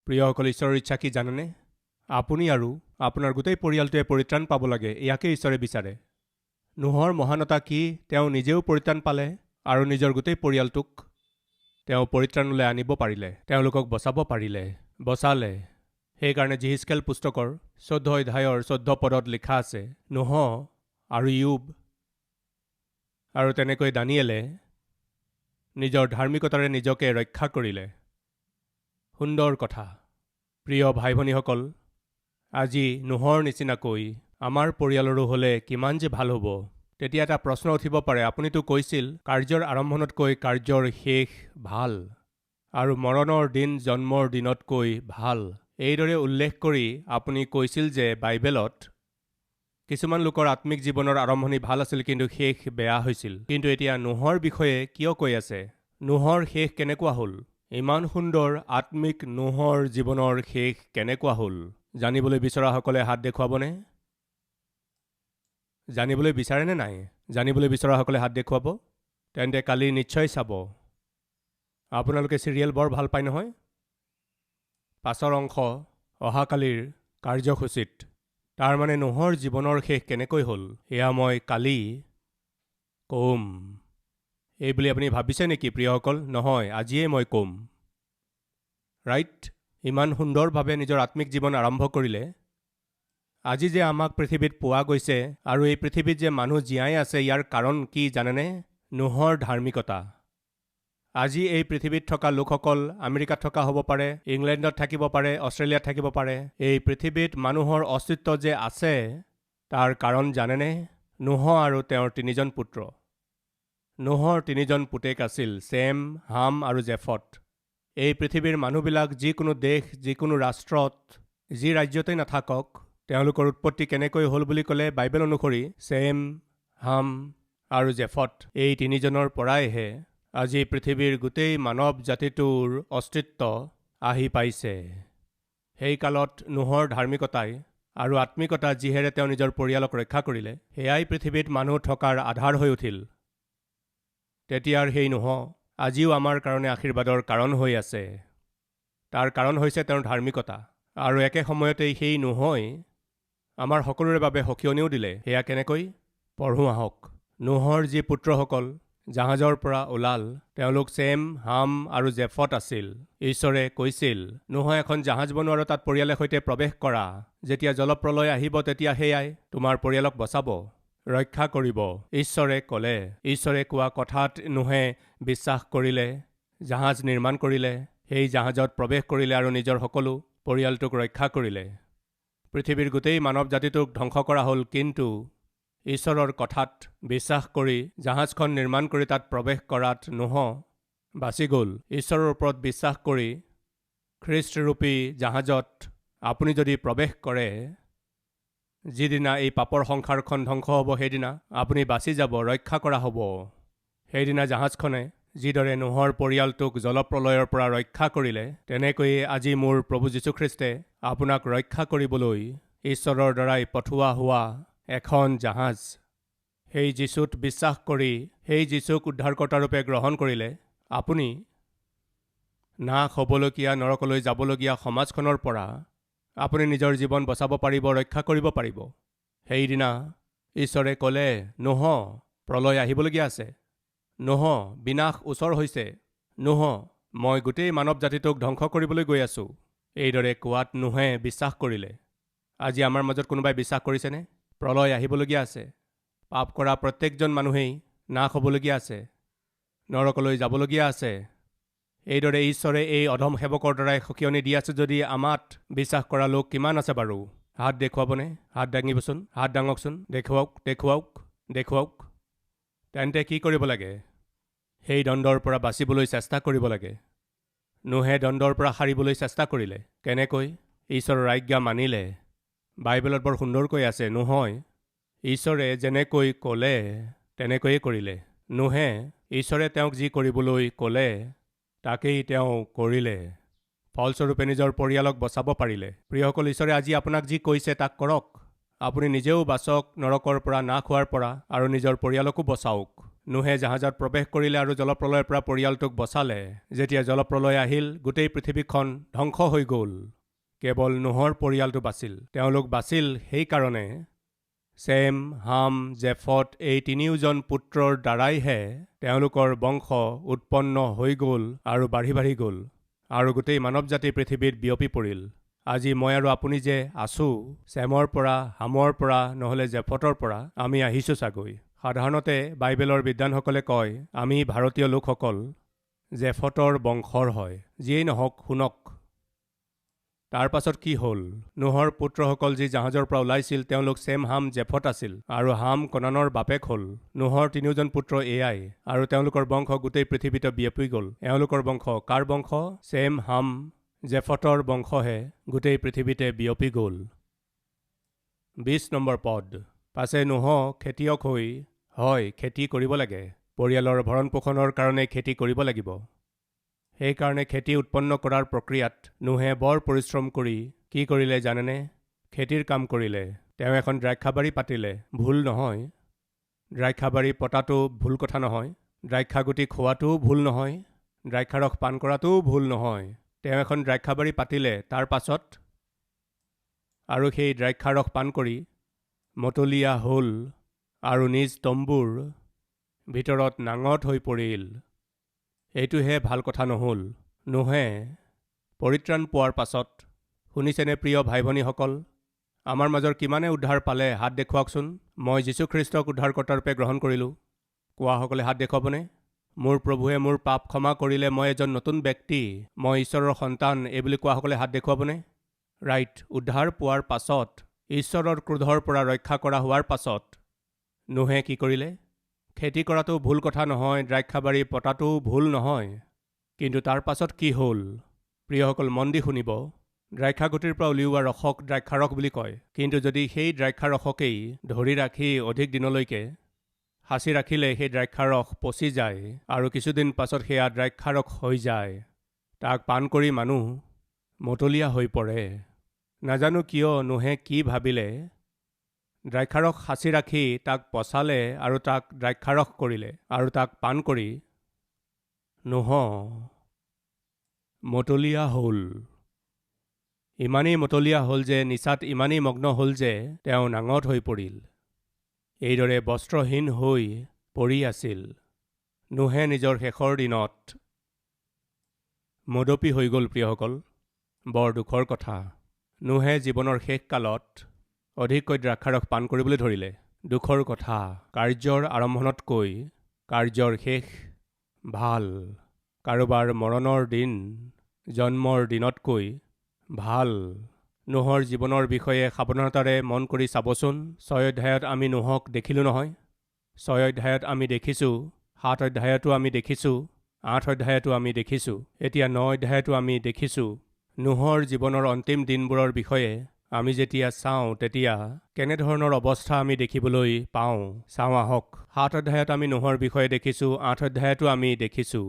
প্ৰিয়সকল, ঈশ্বৰৰ ইচ্ছা কি জানেনে? আপুনি আৰু আপোনাৰ গোটেই পৰিয়ালটোৱে পৰিত্ৰাণ পাব লাগে। ইয়াকে ঈশ্বৰে বিচাৰে। নোহৰ মহানতা কি? তেওঁ নিজেও পৰিত্ৰাণ পালে আৰু নিজৰ গোটেই পৰিয়ালটোক তেওঁ পৰিত্ৰাণলৈ আনিব পাৰিলে, তেওঁলোকক বচাব পাৰিলে, বচালে। সেইকাৰণে যিহিজকেল পুস্তকৰ 14 অধ্যায়ৰ 14 পদত লিখা আছে, নোহ আৰু ইয়ুব আৰু তেনেকৈ দানিয়েলে নিজৰ ধাৰ্মিকতাৰে নিজকে ৰক্ষা কৰিলে। সুন্দৰ কথা। প্ৰিয় ভাই ভনীসকল, আজি নোহৰ নিচিনাকৈ আমাৰ পৰিয়ালৰো হ'লে কিমান যে ভাল হ'ব। তেতিয়া এটা প্ৰশ্ন উঠিব পাৰে, আপুনিতো কৈছিল কাৰ্যৰ আৰম্ভণতকৈ কাৰ্যৰ শেষ ভাল আৰু মৰণৰ দিন জন্মৰ দিনতকৈ ভাল। এইদৰে উল্লেখ কৰি আপুনি কৈছিল যে বাইবেলত কিছুমান লোকৰ আত্মিক জীৱনৰ আৰম্ভণি ভাল আছিল কিন্তু শেষ বেয়া হৈছিল। কিন্তু এতিয়া নোহৰ বিষয়ে কিয় কৈ আছে? নোহৰ শেষ কেনেকুৱা হ'ল? ইমান সুন্দৰ আত্মিক নোহৰ জীৱনৰ শেষ কেনেকুৱা হ'ল? জানিবলৈ বিচৰাসকলে হাত দেখুৱাবনে? জানিবলৈ বিচাৰেনে নাই? জানিবলৈ বিচৰাসকলে হাত দেখুৱাব। তেন্তে কালি নিশ্চয় চাব। আপোনালোকে চিৰিয়েল বৰ ভাল পায় নহয়? পাছৰ অংশ অহাকালিৰ কাৰ্যসূচীত। তাৰমানে নোহৰ জীৱনৰ শেষ কেনেকৈ হ'ল এয়া মই কালি কম। এইবুলি আপুনি ভাবিছে নেকি প্ৰিয়সকল? নহয়, আজিয়েই মই কম। ৰাইট? ইমান সুন্দৰভাৱে নিজৰ আত্মিক জীৱন আৰম্ভ কৰিলে। আজি যে আমাক পৃথিৱীত পোৱা গৈছে আৰু এই পৃথিৱীত যে মানুহ জীয়াই আছে, ইয়াৰ কাৰণ কি জানেনে? নোহৰ ধাৰ্মিকতা। আজি এই পৃথিৱীত থকা লোকসকল আমেৰিকাত থকা হ'ব পাৰে, ইংলেণ্ডত থাকিব পাৰে, অষ্ট্ৰেলিয়াত থাকিব পাৰে। এই পৃথিৱীত মানুহৰ অস্তিত্ব যে আছে তাৰ কাৰণ জানেনে? নোহ আৰু তেওঁৰ 3জন পুত্ৰ। নোহৰ 3জন পুতেক আছিল, ছেম, হাম আৰু জেফত। এই পৃথিৱীৰ মানুহবিলাক যিকোনো দেশ, যিকোনো ৰাষ্ট্ৰত, যি ৰাজ্যতেই নাথাকক, তেওঁলোকৰ উৎপত্তি কেনেকৈ হ'ল বুলি ক'লে বাইবেল অনুসৰি ছেম, হাম আৰু জেফত এই 3জনৰ পৰাইহে আজি পৃথিৱীৰ গোটেই মানৱ জাতিটোৰ অস্তিত্ব আহি পাইছে। সেই কালত নোহৰ ধাৰ্মিকতাই আৰু আত্মিকতা যিহেৰে তেওঁ নিজৰ পৰিয়ালক ৰক্ষা কৰিলে, সেয়াই পৃথিৱীত মানুহ থকাৰ আধাৰ হৈ উঠিল। তেতিয়াৰ সেই নোহ আজিও আমাৰ কাৰণে আশীৰ্বাদৰ কাৰণ হৈ আছে। তাৰ কাৰণ হৈছে তেওঁৰ ধাৰ্মিকতা। আৰু একে সময়তেই সেই নোহই আমাৰ সকলোৰে বাবে সখিয়নিও দিলে। সেয়া কেনেকৈ? পঢ়োঁ আহক। নোহৰ যি পুত্ৰসকল জাহাজৰ পৰা ওলাল, তেওঁলোক ছেম, হাম আৰু জেফত আছিল। ঈশ্বৰে কৈছিল, নোহ এখন জাহাজ বনোৱা আৰু তাত পৰিয়ালৰ সৈতে প্ৰৱেশ কৰা। যেতিয়া জলপ্ৰলয় আহিব তেতিয়া সেয়াই তোমাৰ পৰিয়ালক বচাব, ৰক্ষা কৰিব। ঈশ্বৰে ক'লে। ঈশ্বৰে কোৱা কথাত নোহে বিশ্বাস কৰিলে, জাহাজ নিৰ্মাণ কৰিলে, সেই জাহাজত প্ৰৱেশ কৰিলে আৰু নিজৰ সকলো পৰিয়ালটোক ৰক্ষা কৰিলে। পৃথিৱীৰ গোটেই মানৱ জাতিটোক ধ্বংস কৰা হ'ল, কিন্তু ঈশ্বৰৰ কথাত বিশ্বাস কৰি জাহাজখন নিৰ্মাণ কৰি তাত প্ৰৱেশ কৰাত নোহ বাচি গ'ল। ঈশ্বৰৰ ওপৰত বিশ্বাস কৰি খ্ৰীষ্টৰূপী জাহাজত আপুনি যদি প্ৰৱেশ কৰে, যিদিনা এই পাপৰ সংসাৰখন ধ্বংস হ'ব সেইদিনা আপুনি বাচি যাব, ৰক্ষা কৰা হ'ব। সেইদিনা জাহাজখনে যিদৰে নোহৰ পৰিয়ালটোক জলপ্ৰলয়ৰ পৰা ৰক্ষা কৰিলে, তেনেকৈয়ে আজি মোৰ প্ৰভু যীশুখ্ৰীষ্টে আপোনাক ৰক্ষা কৰিবলৈ ঈশ্বৰৰ দ্বাৰাই পঠোৱা হোৱা এখন জাহাজ। সেই যীশুত বিশ্বাস কৰি সেই যীশুক উদ্ধাৰকৰ্তাৰূপে গ্ৰহণ কৰিলে আপুনি নাশ হ'বলগীয়া, নৰকলৈ যাবলগীয়া সমাজখনৰ পৰা আপুনি নিজৰ জীৱন বচাব পাৰিব, ৰক্ষা কৰিব পাৰিব। সেইদিনা ঈশ্বৰে ক'লে, নোহ, প্ৰলয় আহিবলগীয়া আছে। নোহ, বিনাশ ওচৰ হৈছে। নোহ, মই গোটেই মানৱ জাতিটোক ধ্বংস কৰিবলৈ গৈ আছোঁ। এইদৰে কোৱাত নোহে বিশ্বাস কৰিলে। আজি আমাৰ মাজত কোনোবাই বিশ্বাস কৰিছেনে? প্ৰলয় আহিবলগীয়া আছে। পাপ কৰা প্ৰত্যেকজন মানুহেই নাশ হ'বলগীয়া আছে, নৰকলৈ যাবলগীয়া আছে। এইদৰে ঈশ্বৰে এই অধম সেৱকৰ দ্বাৰাই সখিয়নি দি আছে যদি আমাত বিশ্বাস কৰা লোক কিমান আছে বাৰু? হাত দেখুৱাবনে? হাত দাঙিবচোন, হাত দাঙকচোন। দেখুৱাওক, দেখুৱাওক, দেখুৱাওক। তেন্তে কি কৰিব লাগে? সেই দণ্ডৰ পৰা বাচিবলৈ চেষ্টা কৰিব লাগে। নোহে দণ্ডৰ পৰা সাৰিবলৈ চেষ্টা কৰিলে। কেনেকৈ? ঈশ্বৰৰ আজ্ঞা মানিলে। বাইবেলত বৰ সুন্দৰকৈ আছে, নোহই ঈশ্বৰে যেনেকৈ ক'লে তেনেকৈয়ে কৰিলে। নোহে ঈশ্বৰে তেওঁক যি কৰিবলৈ ক'লে তাকেই তেওঁ কৰিলে। ফলস্বৰূপে নিজৰ পৰিয়ালক বচাব পাৰিলে। প্ৰিয়সকল, ঈশ্বৰে আজি আপোনাক যি কৈছে তাক কৰক। আপুনি নিজেও বাচক নৰকৰ পৰা, নাশ হোৱাৰ পৰা, আৰু নিজৰ পৰিয়ালকো বচাওক। নোহে জাহাজত প্ৰৱেশ কৰিলে আৰু জলপ্ৰলয়ৰ পৰা পৰিয়ালটোক বচালে। যেতিয়া জলপ্ৰলয় আহিল, গোটেই পৃথিৱীখন ধ্বংস হৈ গ'ল। কেৱল নোহৰ পৰিয়ালটো বাচিল। তেওঁলোক বাচিল সেইকাৰণে ছেম, হাম, জেফত এই তিনিওজন পুত্ৰৰ দ্বাৰাইহে তেওঁলোকৰ বংশ উৎপন্ন হৈ গ'ল আৰু বাঢ়ি বাঢ়ি গ'ল আৰু গোটেই মানৱ জাতি পৃথিৱীত বিয়পি পৰিল। আজি মই আৰু আপুনি যে আছোঁ, ছেমৰ পৰা, হামৰ পৰা, নহ'লে জেফতৰ পৰা আমি আহিছোঁ চাগৈ। সাধাৰণতে বাইবেলৰ বিদ্বানসকলে কয় আমি ভাৰতীয় লোকসকল জেফতৰ বংশৰ হয়। যিয়েই নহওক, শুনক তাৰ পাছত কি হ'ল। নোহৰ পুত্ৰসকল যি জাহাজৰ পৰা ওলাইছিল তেওঁলোক ছেম, হাম, জেফত আছিল আৰু হাম কনানৰ বাপেক হ'ল। নোহৰ তিনিওজন পুত্ৰ এয়াই আৰু তেওঁলোকৰ বংশ গোটেই পৃথিৱীতে বিয়পি গ'ল। এওঁলোকৰ বংশ কাৰ বংশ? ছেম, হাম, জেফতৰ বংশহে গোটেই পৃথিৱীতে বিয়পি গ'ল। 20 নম্বৰ পদ। পাছে নোহ খেতিয়ক হৈ হয় খেতি কৰিব লাগে। পৰিয়ালৰ ভৰণ পোষণৰ কাৰণে খেতি কৰিব লাগিব। সেইকাৰণে খেতি উৎপন্ন কৰাৰ প্ৰক্ৰিয়াত নোহে বৰ পৰিশ্ৰম কৰি কি কৰিলে জানেনে? খেতিৰ কাম কৰিলে। তেওঁ এখন দ্ৰাক্ষাবাৰী পাতিলে। ভুল নহয়, দ্ৰাক্ষাবাৰী পতাটো ভুল কথা নহয়, দ্ৰাক্ষাগুটি খোৱাটোও ভুল নহয়, দ্ৰাক্ষাৰস পান কৰাটোও ভুল নহয়। তেওঁ এখন দ্ৰাক্ষাবাৰী পাতিলে। তাৰ পাছত আৰু সেই দ্ৰাক্ষাৰস পান কৰি মতলীয়া হ'ল আৰু নিজ তম্বুৰ ভিতৰত নাঙঠ হৈ পৰিল। এইটোহে ভাল কথা নহ'ল। নোহে পৰিত্ৰাণ পোৱাৰ পাছত, শুনিছেনে প্ৰিয় ভাই ভনীসকল, আমাৰ মাজৰ কিমানে উদ্ধাৰ পালে হাত দেখুৱাওকচোন। মই যীশুখ্ৰীষ্টক উদ্ধাৰকৰ্তাৰূপে গ্ৰহণ কৰিলোঁ কোৱাসকলে হাত দেখুৱাবনে? মোৰ প্ৰভুৱে মোৰ পাপ ক্ষমা কৰিলে, মই এজন নতুন ব্যক্তি, মই ঈশ্বৰৰ সন্তান, এইবুলি কোৱাসকলে হাত দেখুৱাবনে? ৰাইট। উদ্ধাৰ পোৱাৰ পাছত, ঈশ্বৰৰ ক্ৰোধৰ পৰা ৰক্ষা কৰা হোৱাৰ পাছত নোহে কি কৰিলে? খেতি কৰাটো ভুল কথা নহয়, দ্ৰাক্ষাবাৰী পতাটোও ভুল নহয়, কিন্তু তাৰ পাছত কি হ'ল? প্ৰিয়সকল মন দি শুনিব। দ্ৰাক্ষাগুটিৰ পৰা উলিওৱা ৰসক দ্ৰাক্ষাৰস বুলি কয়, কিন্তু যদি সেই দ্ৰাক্ষাৰসকেই ধৰি ৰাখি অধিক দিনলৈকে সাঁচি ৰাখিলে সেই দ্ৰাক্ষাৰস পচি যায় আৰু কিছুদিন পাছত সেয়া দ্ৰাক্ষাৰস হৈ যায়। তাক পান কৰি মানুহ মতলীয়া হৈ পৰে। নাজানো কিয় নোহে কি ভাবিলে, দ্ৰাক্ষাৰস সাঁচি ৰাখি তাক পচালে আৰু তাক দ্ৰাক্ষাৰস কৰিলে আৰু তাক পান কৰি নোহ মতলীয়া হ'ল। ইমানেই মতলীয়া হ'ল যে নিচাত ইমানেই মগ্ন হ'ল যে তেওঁ নাঙঠ হৈ পৰিল। এইদৰে বস্ত্ৰহীন হৈ পৰি আছিল। নোহে নিজৰ শেষৰ দিনত মদপি হৈ গ'ল। প্ৰিয়সকল, বৰ দুখৰ কথা। নোহে জীৱনৰ শেষ কালত অধিককৈ দ্ৰাক্ষাৰস পান কৰিবলৈ ধৰিলে। দুখৰ কথা। কাৰ্যৰ আৰম্ভণতকৈ কাৰ্যৰ শেষ ভাল। কাৰোবাৰ মৰণৰ দিন জন্মৰ দিনতকৈ ভাল। নোহৰ জীৱনৰ বিষয়ে সাৱধানতাৰে মন কৰি চাবচোন। 6 অধ্যায়ত আমি নোহক দেখিলোঁ নহয়। 6 অধ্যায়ত আমি দেখিছোঁ, 7 অধ্যায়তো আমি দেখিছোঁ, 8 অধ্যায়তো আমি দেখিছোঁ, এতিয়া 9 অধ্যায়তো আমি দেখিছোঁ। নোহৰ জীৱনৰ অন্তিম দিনবোৰৰ বিষয়ে আমি যেতিয়া চাওঁ তেতিয়া কেনেধৰণৰ অৱস্থা আমি দেখিবলৈ পাওঁ চাওঁ আহক। 7 অধ্যায়ত আমি নোহৰ বিষয়ে দেখিছোঁ, 8 অধ্যায়তো আমি দেখিছোঁ।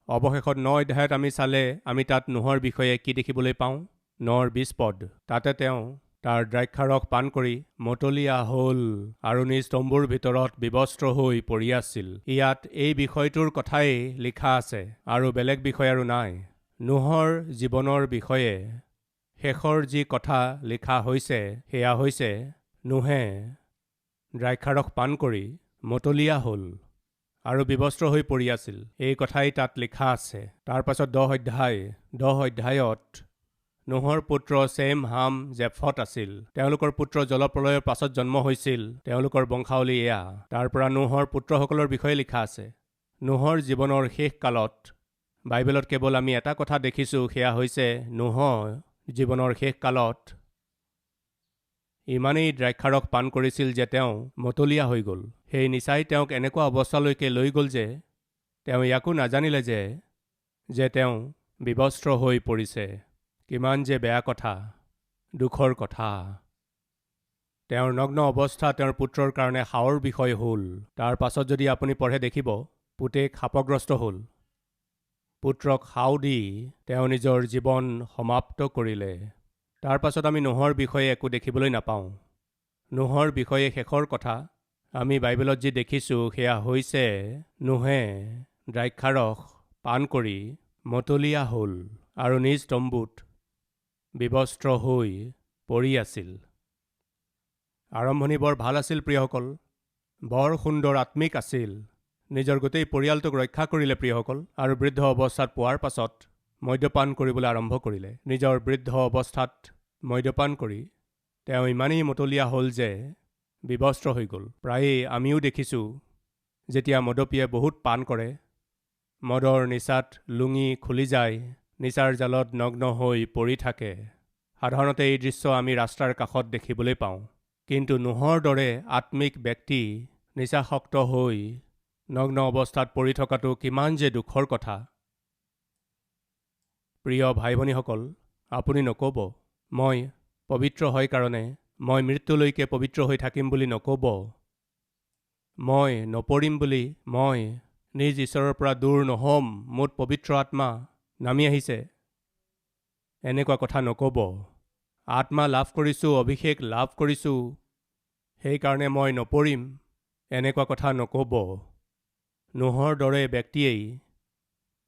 অৱশেষত 9 অধ্যায়ত আমি চালে আমি তাত নোহৰ বিষয়ে কি দেখিবলৈ পাওঁ? 9ৰ 20 পদ। তাতে তেওঁ তাৰ দ্ৰাক্ষাৰস পান কৰি মতলীয়া হ'ল আৰু নিজ তম্বুৰ ভিতৰত বিবস্ত্ৰ হৈ পৰি আছিল। ইয়াত এই বিষয়টোৰ কথাই লিখা আছে আৰু বেলেগ বিষয় আৰু নাই। নোহৰ জীৱনৰ বিষয়ে শেষৰ যি কথা লিখা হৈছে সেয়া হৈছে নোহে দ্ৰাক্ষাৰস পান কৰি মতলীয়া হ'ল আৰু বিবস্ত্ৰ হৈ পৰি আছিল। এই কথাই তাত লিখা আছে। তাৰ পাছত 10 অধ্যায়ত নোহৰ পুত্ৰ ছেম, হাম, জেফত আছিল। তেওঁলোকৰ পুত্ৰ জলপ্ৰলয়ৰ পাছত জন্ম হৈছিল। তেওঁলোকৰ বংশাৱলী এয়া। তাৰ পৰা নোহৰ পুত্ৰসকলৰ বিষয়ে লিখা আছে। নোহৰ জীৱনৰ শেষ কালত বাইবেলত কেৱল আমি এটা কথা দেখিছোঁ, সেয়া হৈছে নোহ জীৱনৰ শেষ কালত ইমানেই দ্ৰাক্ষাৰস পান কৰিছিল যে তেওঁ মতলীয়া হৈ গ'ল। সেই নিচাই তেওঁক এনেকুৱা অৱস্থালৈকে লৈ গ'ল যে তেওঁ ইয়াকো নাজানিলে যে তেওঁ বিবস্ত্ৰ হৈ পৰিছে। কিমান যে বেয়া কথা, দুখৰ কথা। তেওঁৰ নগ্ন অৱস্থা তেওঁৰ পুত্ৰৰ কাৰণে সাৱৰ বিষয় হ'ল। তাৰ পাছত যদি আপুনি পঢ়ে দেখিব পুতেক শাপগ্ৰস্ত হ'ল। পুত্ৰক সাও দি তেওঁ নিজৰ জীৱন সমাপ্ত কৰিলে। তাৰ পাছত আমি নোহৰ বিষয়ে একো দেখিবলৈ নাপাওঁ। নোহৰ বিষয়ে শেষৰ কথা আমি বাইবেলত যি দেখিছোঁ সেয়া হৈছে নোহে দ্ৰাক্ষাৰস পান কৰি মতলীয়া হ'ল আৰু নিজ তম্বুত বিবস্ত্ৰ হৈ পৰি আছিল। আৰম্ভণি বৰ ভাল আছিল প্ৰিয়সকল, বৰ সুন্দৰ আত্মিক আছিল। নিজৰ গোটেই পৰিয়ালটোক ৰক্ষা কৰিলে প্ৰিয়সকল, আৰু বৃদ্ধ অৱস্থাত পোৱাৰ পাছত মদ্যপান কৰিবলৈ আৰম্ভ কৰিলে। নিজৰ বৃদ্ধ অৱস্থাত মদ্যপান কৰি তেওঁ ইমানেই মতলীয়া হ'ল যে বিবস্ত্ৰ হৈ গ'ল। প্ৰায়েই আমিও দেখিছোঁ যেতিয়া মদপীয়ে বহুত পান কৰে, মদৰ নিচাত লুঙি খুলি যায়, নিচাৰ জালত নগ্ন হৈ পৰি থাকে। সাধাৰণতে এই দৃশ্য আমি ৰাস্তাৰ কাষত দেখিবলৈ পাওঁ। কিন্তু নোহৰ দৰে আত্মিক ব্যক্তি নিচাসক্ত হৈ নগ্ন অৱস্থাত পৰি থকাটো কিমান যে দুখৰ কথা। প্ৰিয় ভাই ভনীসকল, আপুনি নক'ব মই পবিত্ৰ হয় কাৰণে মই মৃত্যুলৈকে পবিত্ৰ হৈ থাকিম বুলি নক'ব। মই নপৰিম বুলি, মই নিজ ঈশ্বৰৰ পৰা দূৰ নহ'ম, মোত পবিত্ৰ আত্মা নামি আহিছে, এনেকুৱা কথা নক'ব। আত্মা লাভ কৰিছোঁ, অভিষেক লাভ কৰিছোঁ, সেইকাৰণে মই নপৰিম, এনেকুৱা কথা নক'ব। নোহৰ দৰে ব্যক্তিয়েই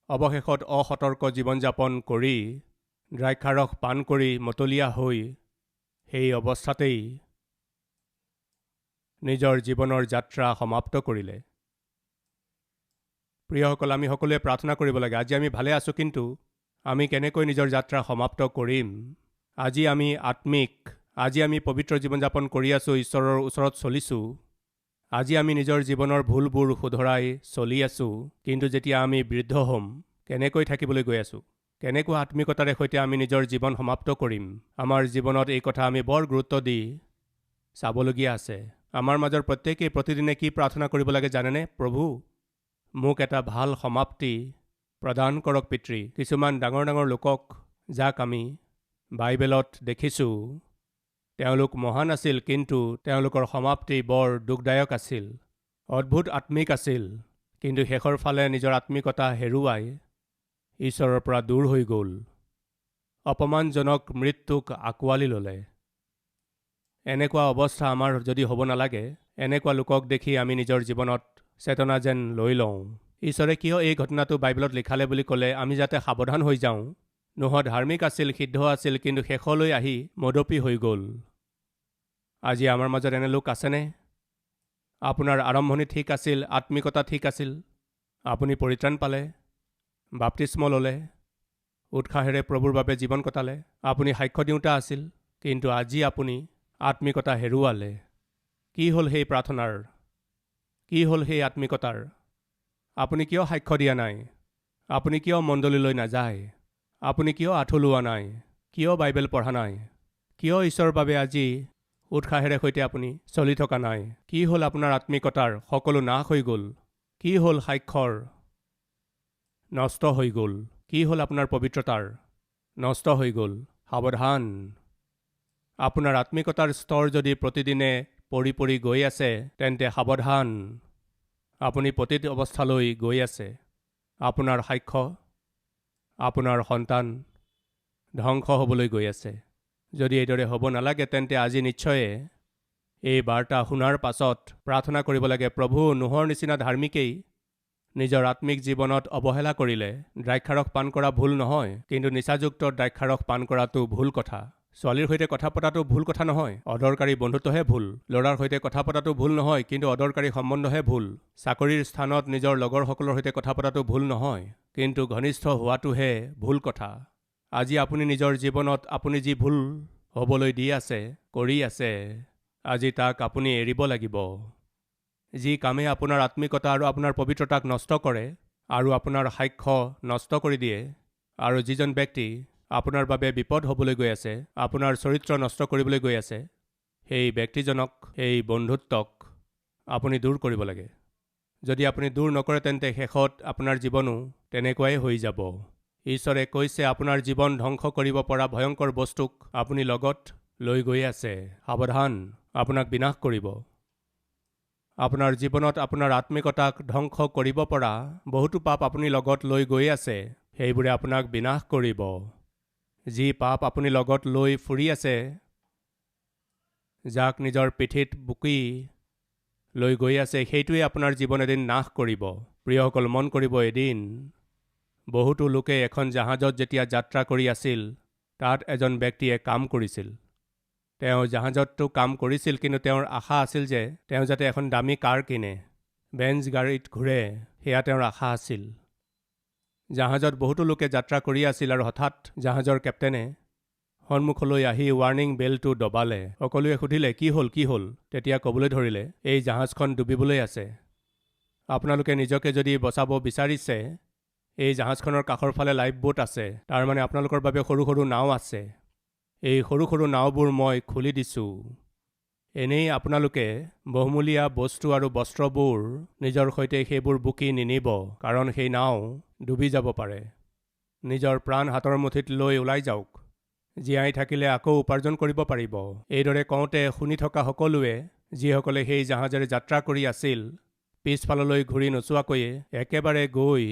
অৱশেষত অসতৰ্ক জীৱন যাপন কৰি দ্ৰাক্ষাৰস পান কৰি মতলীয়া হৈ সেই অৱস্থাতেই নিজৰ জীৱনৰ যাত্ৰা সমাপ্ত কৰিলে। প্ৰিয়সকল, আমি সকলোৱে প্ৰাৰ্থনা কৰিব লাগে, আজি আমি ভালে আছোঁ, কিন্তু আমি কেনেকৈ নিজৰ যাত্ৰা সমাপ্ত কৰিম? আজি আমি আত্মিক, আজি আমি পবিত্ৰ জীৱন যাপন কৰি আছোঁ, ঈশ্বৰৰ ওচৰত চলিছোঁ, আজি আমি নিজৰ জীৱনৰ ভুলবোৰ শুধৰাই চলি আছোঁ, কিন্তু যেতিয়া আমি বৃদ্ধ হ'ম কেনেকৈ থাকিবলৈ গৈ আছোঁ? কেনেকুৱা আত্মিকতাৰে সৈতে আমি নিজৰ জীৱন সমাপ্ত কৰিম? আমাৰ জীৱনত এই কথা আমি বৰ গুৰুত্ব দি চাবলগীয়া আছে। আমাৰ মাজৰ প্ৰত্যেকেই প্ৰতিদিনে কি প্ৰাৰ্থনা কৰিব লাগে জানেনে? প্ৰভু, মোক এটা ভাল সমাপ্তি প্ৰদান কৰক পিতৃ। কিছুমান ডাঙৰ ডাঙৰ লোকক যাক আমি বাইবেলত দেখিছোঁ, তেওঁলোক মহান আছিল, কিন্তু তেওঁলোকৰ সমাপ্তি বৰ দুখদায়ক আছিল। অদ্ভুত আত্মিক আছিল, কিন্তু শেষৰ ফালে নিজৰ আত্মিকতা হেৰুৱাই ঈশ্বৰৰ পৰা দূৰ হৈ গ'ল, অপমানজনক মৃত্যুক আঁকোৱালি ল'লে। এনেকুৱা অৱস্থা আমাৰ যদি হ'ব নালাগে, এনেকুৱা লোকক দেখি আমি নিজৰ জীৱনত চেতনা যেন লৈ লওঁ। ঈশ্বৰে কিয় এই ঘটনাটো বাইবেলত লিখালে বুলি ক'লে আমি যাতে সাৱধান হৈ যাওঁ। নোহ ধাৰ্মিক আছিল, সিদ্ধ আছিল, কিন্তু শেষলৈ আহি মদপী হৈ গ'ল। আজি আমাৰ মাজত এনে লোক আছেনে? আপোনাৰ আৰম্ভণি ঠিক আছিল, আত্মিকতা ঠিক আছিল, আপুনি পৰিত্ৰাণ পালে, বাপ্তিস্ম ল'লে, উৎসাহেৰে প্ৰভুৰ বাবে জীৱন কটালে, আপুনি সাক্ষ্য দিওঁতা আছিল, কিন্তু আজি আপুনি আত্মিকতা হেৰুৱালে। কি হ'ল সেই প্ৰাৰ্থনাৰ? কি হ'ল সেই আত্মিকতাৰ? আপুনি কিয় সাক্ষ্য দিয়া নাই? আপুনি কিয় মণ্ডলীলৈ নাযায়? আপুনি কিয় আঁঠু লোৱা নাই? কিয় বাইবেল পঢ়া নাই? কিয় ঈশ্বৰৰ বাবে আজি উৎসাহেৰে সৈতে আপুনি চলি থকা নাই? কি হ'ল আপোনাৰ আত্মিকতাৰ? সকলো নাশ হৈ গ'ল। কি হ'ল সাক্ষ্যৰ? নষ্ট হৈ গ'ল। কি হ'ল আপোনাৰ পবিত্ৰতাৰ? নষ্ট হৈ গ'ল। সাৱধান! আপোনাৰ আত্মিকতাৰ স্তৰ যদি প্ৰতিদিনে পৰি পৰি গৈ আছে, তেন্তে সাৱধান! আপুনি পতিত অৱস্থালৈ গৈ আছে। আপোনাৰ সাক্ষ্য, আপোনাৰ সন্তান ধ্বংস হ'বলৈ গৈ আছে। যদি এইদৰে হ'ব নালাগে, তেন্তে আজি নিশ্চয়ে এই বাৰ্তা শুনাৰ পাছত প্ৰাৰ্থনা কৰিব লাগে, প্ৰভু, নোহৰ নিচিনা ধাৰ্মিকেই নিজৰ আত্মিক জীৱনত অৱহেলা কৰিলে। দ্ৰাক্ষাৰস পান কৰা ভুল নহয়, কিন্তু নিচাযুক্ত দ্ৰাক্ষাৰস পান কৰাটো ভুল কথা। ছোৱালীৰ সৈতে কথা পতাটো ভুল কথা নহয়, অদৰকাৰী বন্ধুত্বহে ভুল। ল'ৰাৰ সৈতে কথা পতাটো ভুল নহয়, কিন্তু অদৰকাৰী সম্বন্ধহে ভুল। চাকৰিৰ স্থানত নিজৰ লগৰসকলৰ সৈতে কথা পতাটো ভুল নহয়, কিন্তু ঘনিষ্ঠ হোৱাটোহে ভুল কথা। আজি আপুনি নিজৰ জীৱনত আপুনি যি ভুল হ'বলৈ দি আছে, কৰি আছে, আজি তাক আপুনি এৰিব লাগিব। যি কামে আপোনাৰ আত্মিকতা আৰু আপোনাৰ পবিত্ৰতাক নষ্ট কৰে আৰু আপোনাৰ সাক্ষ্য নষ্ট কৰি দিয়ে, আৰু যিজন ব্যক্তি আপোনাৰ বাবে বিপদ হ'বলৈ গৈ আছে, আপোনাৰ চৰিত্ৰ নষ্ট কৰিবলৈ গৈ আছে, সেই ব্যক্তিজনক, সেই বন্ধুত্বক আপুনি দূৰ কৰিব লাগে। যদি আপুনি দূৰ নকৰে, তেন্তে শেষত আপোনাৰ জীৱনো তেনেকুৱাই হৈ যাব। ঈশ্বৰে কৈছে, আপোনাৰ জীৱন ধ্বংস কৰিব পৰা ভয়ংকৰ বস্তুক আপুনি লগত লৈ গৈ আছে। সাৱধান! আপোনাক বিনাশ কৰিব। আপোনাৰ জীৱনত আপোনাৰ আত্মিকতাক ধ্বংস কৰিব পৰা বহুতো পাপ আপুনি লগত লৈ গৈ আছে, সেইবোৰে আপোনাক বিনাশ কৰিব। যি পাপ আপুনি লগত লৈ ফুৰি আছে, যাক নিজৰ পিঠিত বুকি লৈ গৈ আছে সেইটোৱে আপোনাৰ জীৱন এদিন নাশ কৰিব। প্ৰিয়সকল, মন কৰিব, এদিন বহুতো লোকে এখন জাহাজত যেতিয়া যাত্ৰা কৰি আছিল, তাত এজন ব্যক্তিয়ে কাম কৰিছিল। তেওঁ জাহাজতটো কাম কৰিছিল, কিন্তু তেওঁৰ আশা আছিল যে তেওঁ যাতে এখন দামী কাৰ কিনে, বেঞ্জ গাড়ীত ঘূৰে, সেয়া তেওঁৰ আশা আছিল। জাহাজত বহুতো লোকে যাত্ৰা কৰি আছিল আৰু হঠাৎ জাহাজৰ কেপ্টেইনে সন্মুখলৈ আহি ৱাৰ্ণিং বেলটো দবালে। সকলোৱে সুধিলে, কি হ'ল কি হ'ল? তেতিয়া ক'বলৈ ধৰিলে, এই জাহাজখন ডুবিবলৈ আছে। আপোনালোকে নিজকে যদি বচাব বিচাৰিছে, এই জাহাজখনৰ কাষৰ ফালে লাইফ বোট আছে, তাৰমানে আপোনালোকৰ বাবে সৰু সৰু নাও আছে। এই সৰু সৰু নাওবোৰ মই খুলি দিছোঁ। এনেই আপোনালোকে বহুমূলীয়া বস্তু আৰু বস্ত্ৰবোৰ নিজৰ সৈতে সেইবোৰ বুকি নিনিব, কাৰণ সেই নাও ডুবি যাব পাৰে। নিজৰ প্ৰাণ হাতৰ মুঠিত লৈ ওলাই যাওক। জীয়াই থাকিলে আকৌ উপাৰ্জন কৰিব পাৰিব। এইদৰে কওঁতে শুনি থকা সকলোৱে, যিসকলে সেই জাহাজেৰে যাত্ৰা কৰি আছিল, পিছফাললৈ ঘূৰি নোচোৱাকৈয়ে একেবাৰে গৈ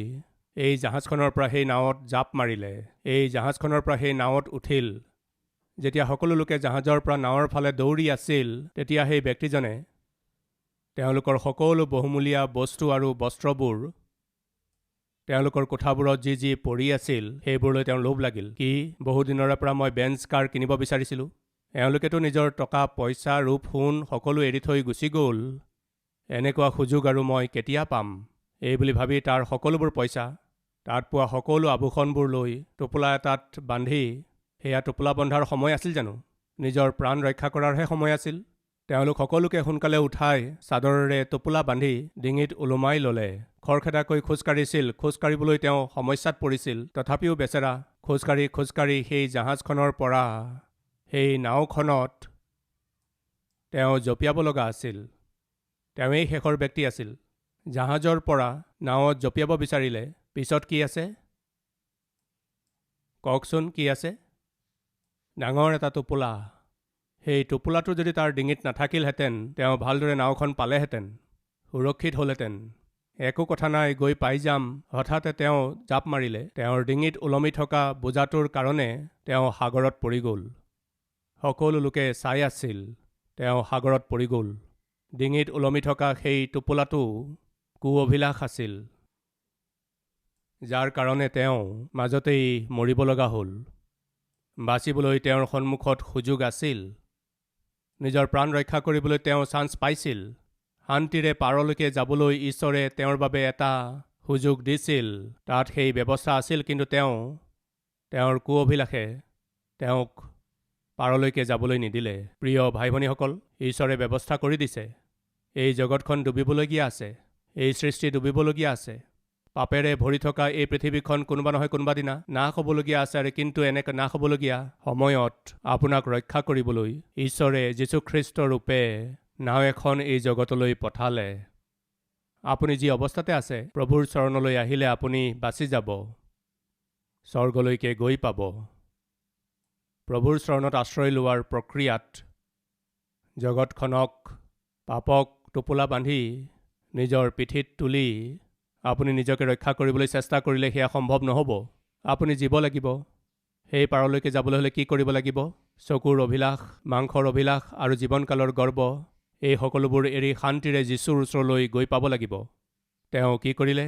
এই জাহাজখনৰ পৰা সেই নাৱত জাপ মাৰিলে। এই জাহাজখনৰ পৰা সেই নাৱত উঠিল। যেতিয়া সকলো লোকে জাহাজৰ পৰা নাৱৰ ফালে দৌৰি আছিল, তেতিয়া সেই ব্যক্তিজনে তেওঁলোকৰ সকলো বহুমূলীয়া বস্তু আৰু বস্ত্ৰবোৰ তেওঁলোকৰ কোঠাবোৰত যি যি পৰি আছিল, সেইবোৰলৈ তেওঁৰ লোভ লাগিল। কি, বহুদিনৰে পৰা মই বেঞ্জ কাৰ কিনিব বিচাৰিছিলোঁ। এওঁলোকেতো নিজৰ টকা পইচা ৰূপ সোণ সকলো এৰি থৈ গুচি গ'ল। এনেকুৱা সুযোগ আৰু মই কেতিয়া পাম? এই বুলি ভাবি তাৰ সকলোবোৰ পইচা, তাত পোৱা সকলো আভূষণবোৰ লৈ টোপোলা এটাত বান্ধি, সেয়া টোপোলা বন্ধাৰ সময় আছিল জানো? নিজৰ প্ৰাণ ৰক্ষা কৰাৰহে সময় আছিল। তেওঁলোক সকলোকে সোনকালে উঠাই চাদৰেৰে টোপোলা বান্ধি ডিঙিত ওলোমাই ল'লে। খৰখেদাকৈ খোজকাঢ়িছিল। খোজকাঢ়িবলৈ তেওঁ সমস্যাত পৰিছিল। তথাপিও বেচেৰা খোজকাঢ়ি সেই জাহাজখনৰ পৰা সেই নাওখনত তেওঁ জঁপিয়াব লগা আছিল। তেওঁৱেই শেষৰ ব্যক্তি আছিল। জাহাজৰ পৰা নাৱত জঁপিয়াব বিচাৰিলে। পিছত কি আছে কওকচোন? কি আছে? ডাঙৰ এটা টোপোলা। সেই টোপোলাটো যদি তাৰ ডিঙিত নাথাকিলহেঁতেন, তেওঁ ভালদৰে নাওখন পালেহেঁতেন, সুৰক্ষিত হ'লহেঁতেন। একো কথা নাই, গৈ পাই যাম। হঠাতে তেওঁ জাপ মাৰিলে। তেওঁৰ ডিঙিত ওলমি থকা বোজাটোৰ কাৰণে তেওঁ সাগৰত পৰি গ'ল। সকলো লোকে চাই আছিল। তেওঁ সাগৰত পৰি গ'ল। ডিঙিত ওলমি থকা সেই টোপোলাটো কুঅভিলাষ আছিল, যাৰ কাৰণে তেওঁ মাজতেই মৰিব লগা হ'ল। বাচিবলৈ তেওঁৰ সন্মুখত সুযোগ আছিল। নিজৰ প্ৰাণ ৰক্ষা কৰিবলৈ তেওঁ চান্স পাইছিল। শান্তিৰে পাৰলৈকে যাবলৈ ঈশ্বৰে তেওঁৰ বাবে এটা সুযোগ দিছিল। তাত সেই ব্যৱস্থা আছিল, কিন্তু তেওঁৰ কুঅভিলাষে তেওঁক পাৰলৈকে যাবলৈ নিদিলে। প্ৰিয় ভাই ভনীসকল, ঈশ্বৰে ব্যৱস্থা কৰি দিছে। এই জগতখন ডুবিবলগীয়া আছে। এই সৃষ্টি ডুবিবলগীয়া আছে। পাপেৰে ভৰি থকা এই পৃথিৱীখন কোনোবা নহয় কোনোবা দিনা নাশ হ'বলগীয়া আছে। আৰু কিন্তু এনেকৈ নাশ হ'বলগীয়া সময়ত আপোনাক ৰক্ষা কৰিবলৈ ঈশ্বৰে যীশুখ্ৰীষ্ট ৰূপে নাও এখন এই জগতলৈ পঠালে। আপুনি যি অৱস্থাতে আছে, প্ৰভুৰ চৰণলৈ আহিলে আপুনি বাচি যাব, স্বৰ্গলৈকে গৈ পাব। প্ৰভুৰ চৰণত আশ্ৰয় লোৱাৰ প্ৰক্ৰিয়াত জগতখনক, পাপক টোপোলা বান্ধি নিজৰ পিঠিত তুলি আপুনি নিজকে ৰক্ষা কৰিবলৈ চেষ্টা কৰিলে সেয়া সম্ভৱ নহ'ব। আপুনি জীব লাগিব। সেই পাৰলৈকে যাবলৈ হ'লে কি কৰিব লাগিব? চকুৰ অভিলাষ, মাংসৰ অভিলাষ আৰু জীৱনকালৰ গৰ্ব, এই সকলোবোৰ এৰি শান্তিৰে যীশুৰ ওচৰলৈ গৈ পাব লাগিব। তেওঁ কি কৰিলে?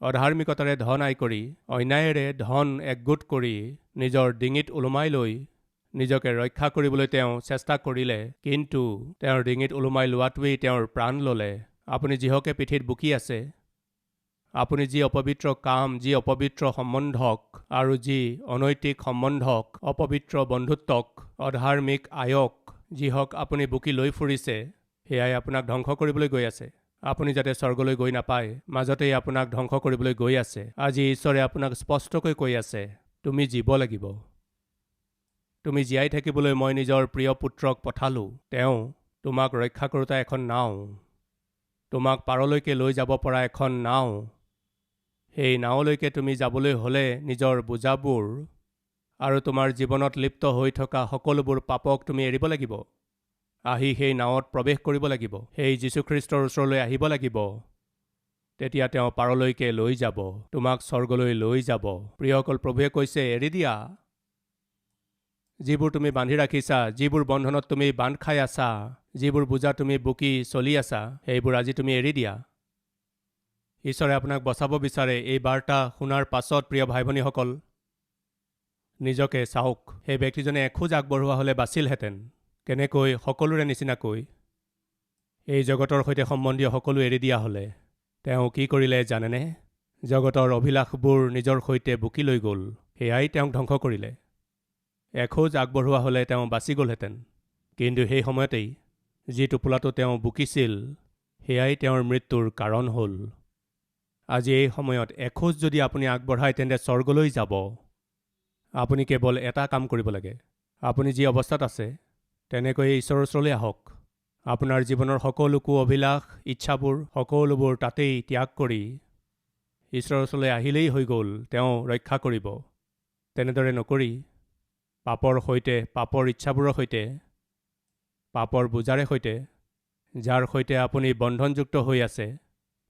অধাৰ্মিকতাৰে ধন আয় কৰি, অন্যায়েৰে ধন একগোট কৰি নিজৰ ডিঙিত ওলোমাই লৈ নিজকে ৰক্ষা কৰিবলৈ তেওঁ চেষ্টা কৰিলে। কিন্তু তেওঁৰ ডিঙিত ওলোমাই লোৱাটোৱেই তেওঁৰ প্ৰাণ ল'লে। আপুনি যিহকে পিঠিত বুকি আছে, আপুনি যি অপবিত্ৰ কাম, যি অপবিত্ৰ সম্বন্ধক আৰু যি অনৈতিক সম্বন্ধক, অপবিত্ৰ বন্ধুত্বক, অধাৰ্মিক আয়ক যিহক আপুনি বুকি লৈ ফুৰিছে, সেয়াই আপোনাক ধ্বংস কৰিবলৈ গৈ আছে। আপুনি যাতে স্বৰ্গলৈ গৈ নাপায়, মাজতেই আপোনাক ধ্বংস কৰিবলৈ গৈ আছে। আজি ঈশ্বৰে আপোনাক স্পষ্টকৈ কৈ আছে, তুমি জীব লাগিব। তুমি জীয়াই থাকিবলৈ মই নিজৰ প্ৰিয় পুত্ৰক পঠালোঁ। তেওঁ তোমাক ৰক্ষা কৰোঁতা এখন নাও, তোমাক পাৰলৈকে লৈ যাব পৰা এখন নাও। সেই নাওলৈকে তুমি যাবলৈ হ'লে নিজৰ বোজাবোৰ আৰু তোমাৰ জীৱনত লিপ্ত হৈ থকা সকলোবোৰ পাপক তুমি এৰিব লাগিব। আহি সেই নাৱত প্ৰৱেশ কৰিব লাগিব। সেই যীশুখ্ৰীষ্টৰ ওচৰলৈ আহিব লাগিব। তেতিয়া তেওঁ পাৰলৈকে লৈ যাব, তোমাক স্বৰ্গলৈ লৈ যাব। প্ৰিয়সকল, প্ৰভুৱে কৈছে, এৰি দিয়া। যিবোৰ তুমি বান্ধি ৰাখিছা, যিবোৰ বন্ধনত তুমি বান্ধ খাই আছা, যিবোৰ বোজা তুমি বুকি চলি আছা, সেইবোৰ আজি তুমি এৰি দিয়া। ঈশ্বৰে আপোনাক বচাব বিচাৰে। এই বাৰ্তা শুনাৰ পাছত প্ৰিয় ভাই ভনীসকল, নিজকে চাওক। সেই ব্যক্তিজনে এখোজ আগবঢ়োৱা হ'লে বাচিলহেঁতেন। কেনেকৈ? সকলোৰে নিচিনাকৈ। এই জগতৰ সৈতে সম্বন্ধীয় সকলো এৰি দিয়া হ'লে তেওঁ কি কৰিলে জানেনে? জগতৰ অভিলাষবোৰ নিজৰ সৈতে বুকি লৈ গ'ল। সেয়াই তেওঁক ধ্বংস কৰিলে। এখোজ আগবঢ়োৱা হ'লে তেওঁ বাচি গ'লহেঁতেন। কিন্তু সেই সময়তেই যি টোপোলাটো তেওঁ বুকিছিল, সেয়াই তেওঁৰ মৃত্যুৰ কাৰণ হ'ল। আজি এই সময়ত এখোজ যদি আপুনি আগবঢ়ায়, তেন্তে স্বৰ্গলৈ যাব। আপুনি কেৱল এটা কাম কৰিব লাগে। আপুনি যি অৱস্থাত আছে তেনেকৈয়ে ঈশ্বৰৰ ওচৰলৈ আহক। আপোনাৰ জীৱনৰ সকলো অভিলাষ, ইচ্ছাবোৰ, সকলোবোৰ তাতেই ত্যাগ কৰি ঈশ্বৰৰ ওচৰলৈ আহিলেই হৈ গ'ল। তেওঁ ৰক্ষা কৰিব। তেনেদৰে নকৰি পাপৰ সৈতে, পাপৰ ইচ্ছাবোৰৰ সৈতে, পাপৰ বোজাৰে সৈতে, যাৰ সৈতে আপুনি বন্ধনযুক্ত হৈ আছে,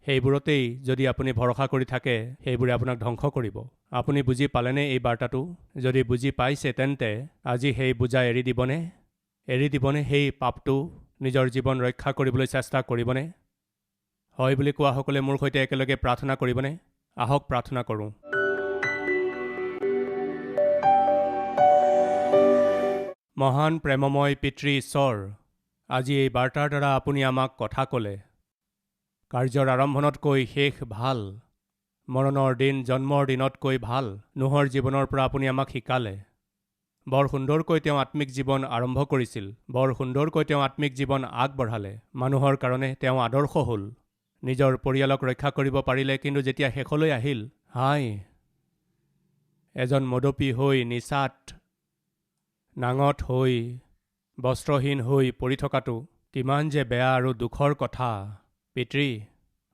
সেইবোৰতেই যদি আপুনি ভৰসা কৰি থাকে, সেইবোৰে আপোনাক ধ্বংস কৰিব। আপুনি বুজি পালেনে এই বাৰ্তাটো? যদি বুজি পাইছে, তেন্তে আজি সেই বোজা এৰি দিবনে? এৰি দিবনে? সেই পাপটো নিজৰ জীৱন ৰক্ষা কৰিবলৈ চেষ্টা কৰিবনে? হয় বুলি কোৱাসকলে মোৰ সৈতে একেলগে প্ৰাৰ্থনা কৰিবনে? আহক প্ৰাৰ্থনা কৰোঁ। মহান প্ৰেমময় পিতৃ ঈশ্বৰ, আজি এই বাৰ্তাৰ দ্বাৰা আপুনি আমাক কথা ক'লে। কাৰ্যৰ আৰম্ভণতকৈ শেষ ভাল, মৰণৰ দিন জন্মৰ দিনতকৈ ভাল। নোহৰ জীৱনৰ পৰা আপুনি আমাক শিকালে। বৰ সুন্দৰকৈ তেওঁ আত্মিক জীৱন আৰম্ভ কৰিছিল। বৰ সুন্দৰকৈ তেওঁ আত্মিক জীৱন আগবঢ়ালে। মানুহৰ কাৰণে তেওঁ আদৰ্শ হ'ল। নিজৰ পৰিয়ালক ৰক্ষা কৰিব পাৰিলে, কিন্তু যেতিয়া শেষলৈ আহিল, এজন মদপী হৈ, নিচাত নাঙঠ হৈ, বস্ত্ৰহীন হৈ পৰি থকাটো কিমান যে বেয়া আৰু দুখৰ কথা। পিতৃ,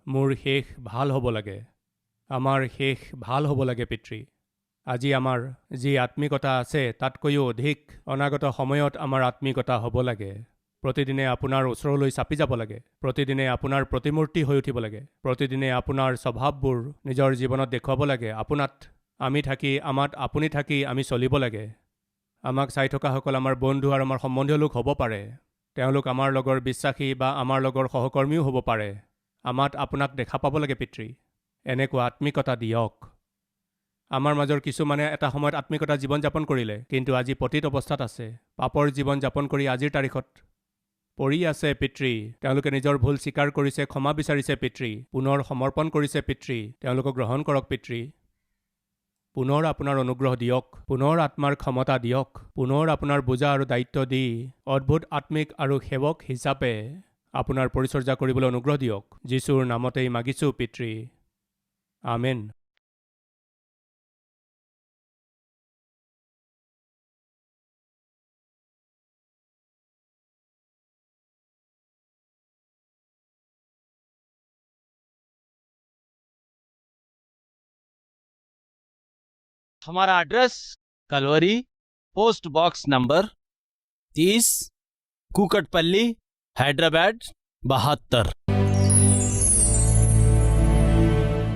মোৰ শেষ ভাল হ'ব লাগে। আমাৰ শেষ ভাল হ'ব লাগে পিতৃ। আজি আমাৰ যি আত্মিকতা আছে, তাতকৈও অধিক অনাগত সময়ত আমাৰ আত্মিকতা হ'ব লাগে। প্ৰতিদিনে আপোনাৰ ওচৰলৈ চাপি যাব লাগে। প্ৰতিদিনে আপোনাৰ প্ৰতিমূৰ্তি হৈ উঠিব লাগে। প্ৰতিদিনে আপোনাৰ স্বভাৱবোৰ নিজৰ জীৱনত দেখুৱাব লাগে। আপোনাত আমি থাকি, আমাত আপুনি থাকি আমি চলিব লাগে। আমাক চাই থকাসকল আমাৰ বন্ধু আৰু আমাৰ সম্বন্ধীয় লোক হ'ব পাৰে। তেওঁলোক আমাৰ লগৰ বিশ্বাসী বা আমাৰ লগৰ সহকৰ্মীও হ'ব পাৰে। আমাত আপোনাক দেখা পাব লাগে পিতৃ। এনেকুৱা আত্মিকতা দিয়ক। আমাৰ মাজৰ কিছুমানে এটা সময়ত আত্মিকতা জীৱন যাপন কৰিলে, কিন্তু আজি পতিত অৱস্থাত আছে। পাপৰ জীৱন যাপন কৰি আজিৰ তাৰিখত পৰি আছে পিতৃ। তেওঁলোকে নিজৰ ভুল স্বীকাৰ কৰিছে, ক্ষমা বিচাৰিছে পিতৃ, পুনৰ সমৰ্পণ কৰিছে পিতৃ। তেওঁলোকক গ্ৰহণ কৰক পিতৃ। পুনৰ আপোনাৰ অনুগ্ৰহ দিয়ক, পুনৰ আত্মাৰ ক্ষমতা দিয়ক, পুনৰ আপোনাৰ বোজা আৰু দায়িত্ব দি অদ্ভুত আত্মিক আৰু সেৱক হিচাপে আপোনাৰ পৰিচৰ্যা কৰিবলৈ অনুগ্ৰহ দিয়ক। যীশুৰ নামতেই মাগিছোঁ পিতৃ। আমেন। हमारा address Calvary, post box number 30, Kukatpally, Hyderabad 72।